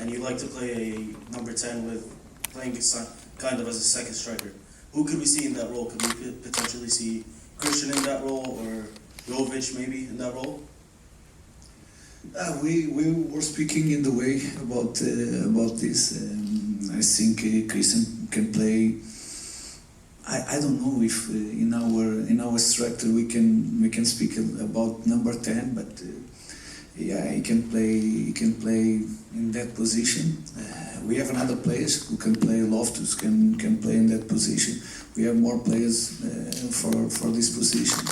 and you like to play a number 10 with playing kind of as a second striker. Who could we see in that role? Could we potentially see Christian in that role, or Jovic maybe in that role? We were speaking in the way about this. I think Christian can play. I don't know if in our structure we can speak about number 10, but yeah, he can play in that position. We have another players who can play. Loftus can play in that position. We have more players for this position.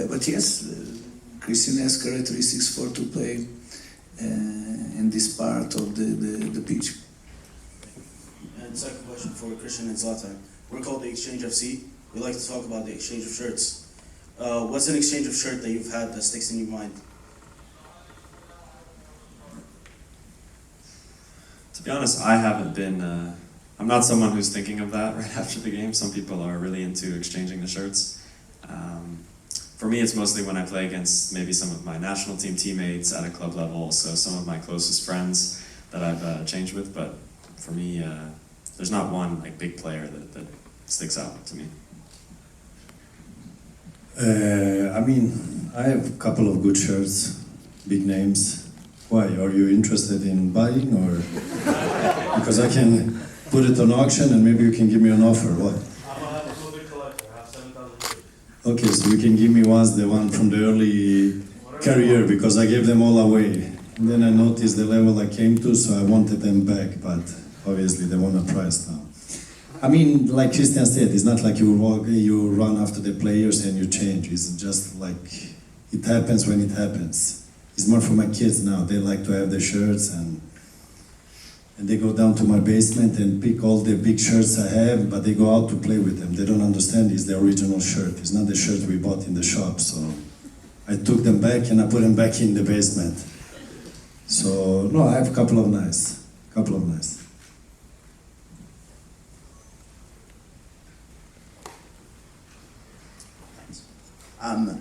But yes, Christian has characteristics to play in this part of the pitch. And second question for Christian and Zlatan. We're called the Exchange FC. We like to talk about the exchange of shirts. What's an exchange of shirt that you've had that sticks in your mind? To be honest, I haven't been, I'm not someone who's thinking of that right after the game. Some people are really into exchanging the shirts. For me, it's mostly when I play against maybe some of my national team teammates at a club level, so some of my closest friends that I've changed with, but for me, there's not one like big player that sticks out to me. I mean, I have a couple of good shirts, big names. Why? Are you interested in buying, or because I can put it on auction and maybe you can give me an offer? What? I'm a full big collector. I have 7,000 shirts. Okay, so you can give me the one from the early career, because I gave them all away. And then I noticed the level I came to, so I wanted them back, but obviously they want a price now. I mean, like Christian said, it's not like you run after the players and you change. It's just like it happens when it happens. It's more for my kids now. They like to have the shirts, and they go down to my basement and pick all the big shirts I have, but they go out to play with them. They don't understand it's the original shirt. It's not the shirt we bought in the shop. So I took them back and I put them back in the basement. So no, I have a couple of nice.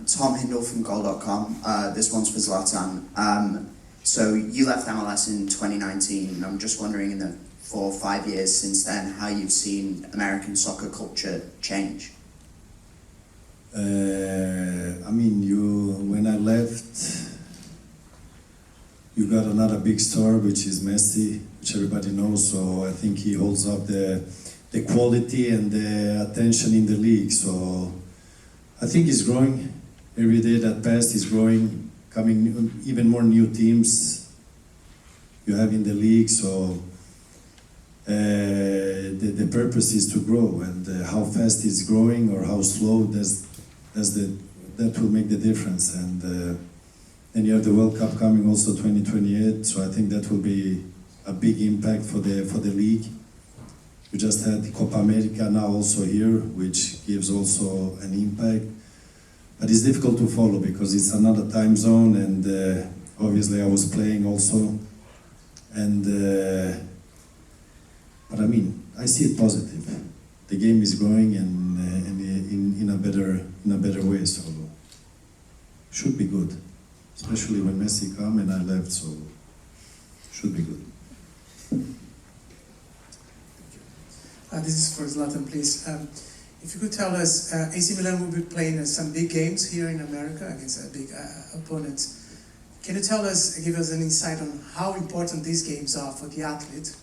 Tom Hindle from Goal.com. This one's for Zlatan. So you left MLS in 2019, and I'm just wondering, in the 4 or 5 years since then, how you've seen American soccer culture change. I mean, when I left, you got another big star, which is Messi, which everybody knows. So I think he holds up the quality and the attention in the league. So I think he's growing. Every day that passed, he's growing, coming even more new teams you have in the league. So the purpose is to grow, and how fast it's growing or how slow, that will make the difference. And then you have the World Cup coming also 2028. So I think that will be a big impact for the league. We just had the Copa America now also here, which gives also an impact. But it's difficult to follow because it's another time zone, and obviously I was playing also. And but I mean, I see it positive. The game is growing and in a better way, so should be good. Especially when Messi come and I left, so should be good. This is for Zlatan, please. If you could tell us, AC Milan will be playing some big games here in America against big opponents. Can you give us an insight on how important these games are for the athlete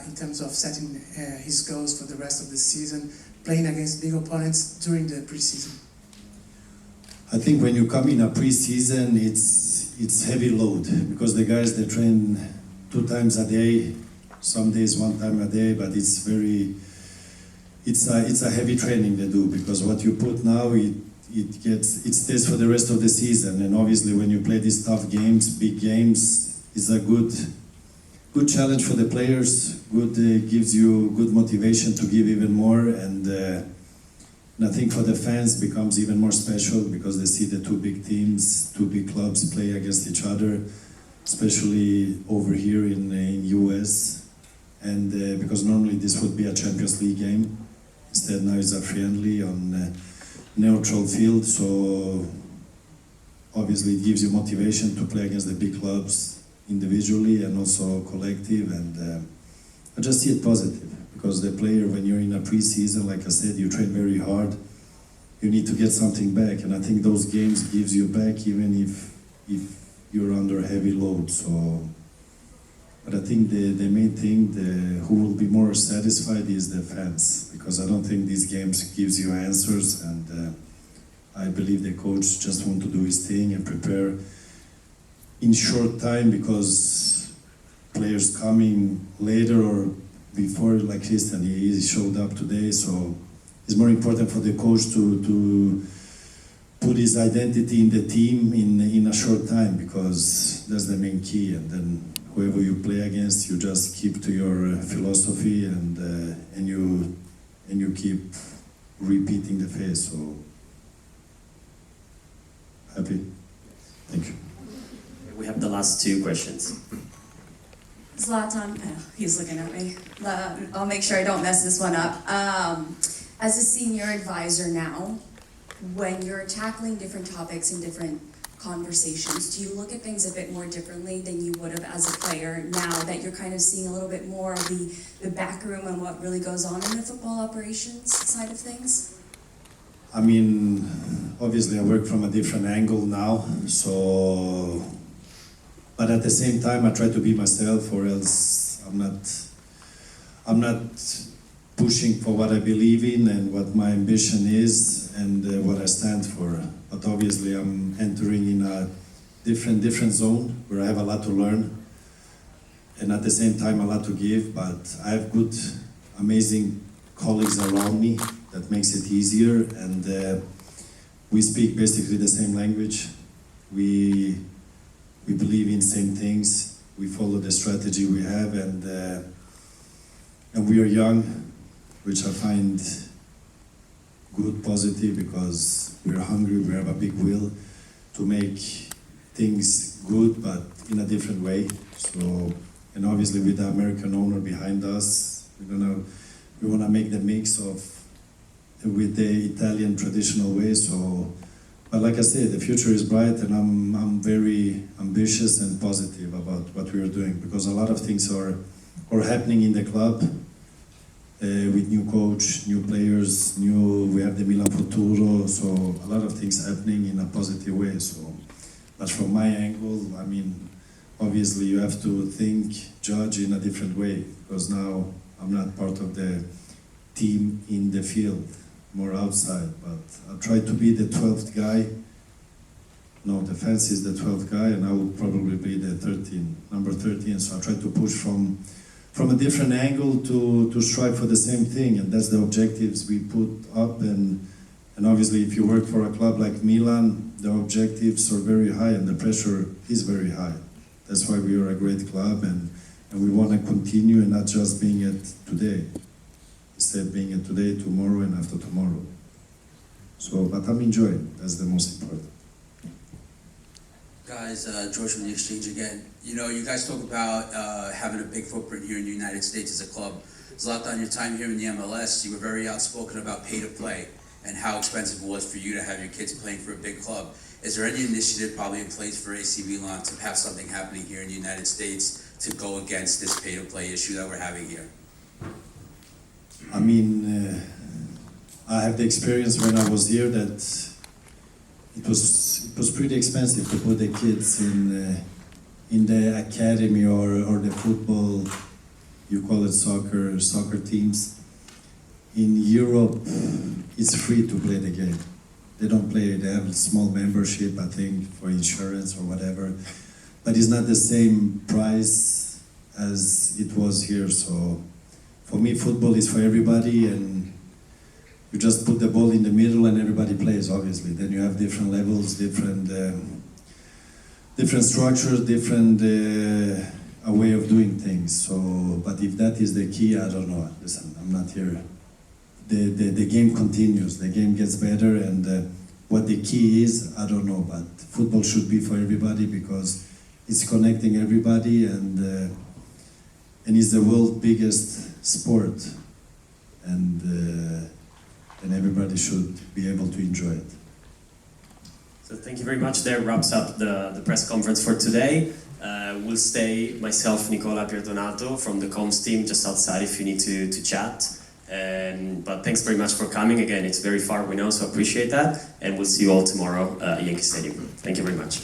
in terms of setting his goals for the rest of the season, playing against big opponents during the preseason? I think when you come in a preseason, it's heavy load, because the guys, they train 2 times a day, some days 1 time a day, but it's a heavy training they do, because what you put now, it stays for the rest of the season. And obviously when you play these tough games, big games, it's a good challenge for the players. Gives you good motivation to give even more, and I think for the fans becomes even more special, because they see the 2 big teams, 2 big clubs play against each other, especially over here in US. And because normally this would be a Champions League game, instead now it's a friendly on neutral field, so obviously it gives you motivation to play against the big clubs individually and also collective, and I just see it positive because the player, when you're in a pre-season, like I said, you train very hard. You need to get something back, and I think those games gives you back even if you're under heavy load. So, but I think the main thing, who will be more satisfied is the fans, because I don't think these games gives you answers, and I believe the coach just want to do his thing and prepare in short time, because players coming later or before, like Christian, he showed up today, so it's more important for the coach to put his identity in the team in a short time, because that's the main key. And then whoever you play against, you just keep to your philosophy, and you keep repeating the phase. So happy. Thank you. We have the last two questions. Zlatan, he's looking at me. I'll make sure I don't mess this one up. As a senior advisor now, when you're tackling different topics and different conversations, do you look at things a bit more differently than you would have as a player now that you're kind of seeing a little bit more of the back room and what really goes on in the football operations side of things? I mean, obviously I work from a different angle now, so, but at the same time I try to be myself, or else I'm not pushing for what I believe in and what my ambition is and what I stand for. But obviously I'm entering in a different zone where I have a lot to learn, and at the same time a lot to give, but I have good, amazing colleagues around me that makes it easier, and we speak basically the same language. We believe in same things. We follow the strategy we have, and we are young, which I find good, positive, because we're hungry. We have a big will to make things good, but in a different way. So, and obviously with the American owner behind us, we want to make the mix of with the Italian traditional way. So, but like I said, the future is bright, and I'm very ambitious and positive about what we are doing, because a lot of things are happening in the club with new coach, new players, we have the Milan Futuro, so a lot of things happening in a positive way. So, but from my angle, I mean, obviously you have to think, judge in a different way, because now I'm not part of the team in the field, more outside, but I'll try to be the 12th guy. No, the fence is the 12th guy, and I will probably be the number 13, so I'll try to push from a different angle to strive for the same thing, and that's the objectives we put up, and obviously if you work for a club like Milan, the objectives are very high and the pressure is very high. That's why we are a great club, and we want to continue, and not just being it today, instead being it today, tomorrow, and after tomorrow. So, but I'm enjoying, that's the most important. Guys, George from the Exchange again. You know, you guys talk about having a big footprint here in the United States as a club. Zlatan, your time here in the MLS, you were very outspoken about pay to play and how expensive it was for you to have your kids playing for a big club. Is there any initiative probably in place for AC Milan to have something happening here in the United States to go against this pay to play issue that we're having here? I mean, I have the experience when I was here that it was pretty expensive to put the kids in the academy or the football, you call it soccer teams. In Europe, it's free to play the game. They don't play, they have a small membership, I think, for insurance or whatever, but it's not the same price as it was here. So for me, football is for everybody, and you just put the ball in the middle and everybody plays, obviously. Then you have different levels, different structures, different a way of doing things. So, but if that is the key, I don't know. Listen, I'm not here. The game continues, the game gets better, and what the key is, I don't know. But football should be for everybody, because it's connecting everybody, and it's the world's biggest sport, and everybody should be able to enjoy it. So thank you very much. There wraps up the press conference for today. We'll stay, myself, Nicola Pierdonato from the comms team, just outside if you need to chat. But thanks very much for coming. Again, it's very far, we know, so appreciate that. And we'll see you all tomorrow at Yankee Stadium. Thank you very much.